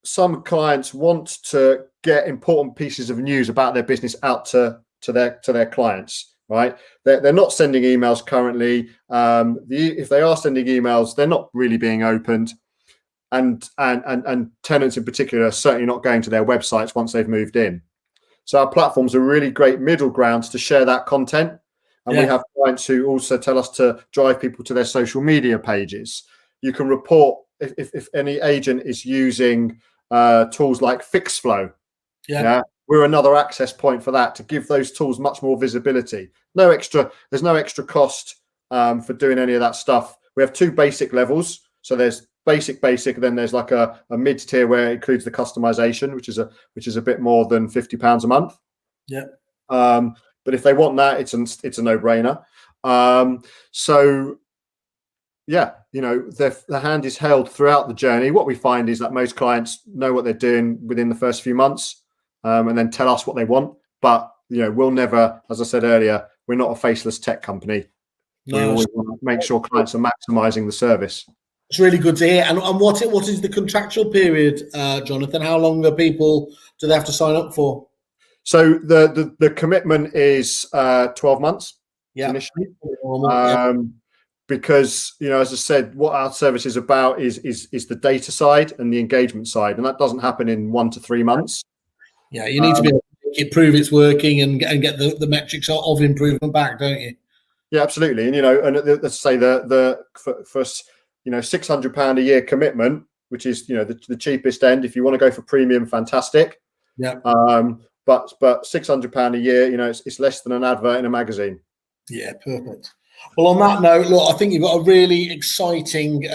some clients want to get important pieces of news about their business out to their clients, right? They're not sending emails currently. If they are sending emails, they're not really being opened, and tenants in particular are certainly not going to their websites once they've moved in. So our platforms are really great middle grounds to share that content. And we have clients who also tell us to drive people to their social media pages. You can report if any agent is using tools like FixFlow. Yeah, we're another access point for that, to give those tools much more visibility. There's no extra cost for doing any of that stuff. We have 2 basic levels. So there's basic, then there's like a mid tier where it includes the customization, which is a bit more than £50 a month. Yeah. But if they want that, it's a no-brainer. So yeah, the hand is held throughout the journey. What we find is that most clients know what they're doing within the first few months, and then tell us what they want. But we'll never, as I said earlier, we're not a faceless tech company. We always want to make sure clients are maximising the service. It's really good to hear. And what is the contractual period, Jonathan? How long do they have to sign up for? So the commitment is 12 months initially. Because as I said, what our service is about is the data side and the engagement side, and that doesn't happen in 1 to 3 months. Yeah, you need to be able to prove it's working and get the metrics of improvement back, don't you? Yeah, absolutely. And let's say for £600 a year commitment, which is the cheapest end. If you want to go for premium, fantastic. Yeah. But £600 a year, it's less than an advert in a magazine. Yeah, perfect. Well, on that note, look, I think you've got a really exciting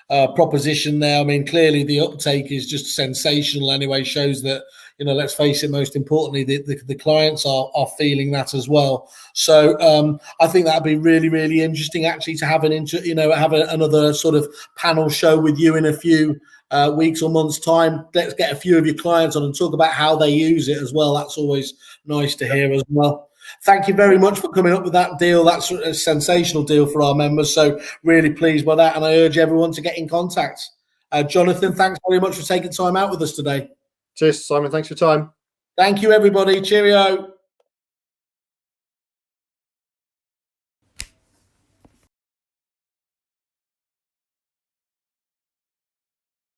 proposition there. I mean, clearly the uptake is just sensational anyway, shows that, let's face it, most importantly, the clients are feeling that as well. So I think that'd be really, really interesting actually to have another sort of panel show with you in a few weeks or months' time. Let's get a few of your clients on and talk about how they use it as well. That's always nice to hear as well. Thank you very much for coming up with that deal. That's a sensational deal for our members. So really pleased by that. And I urge everyone to get in contact. Jonathan, thanks very much for taking time out with us today. Cheers, Simon. Thanks for your time. Thank you, everybody. Cheerio.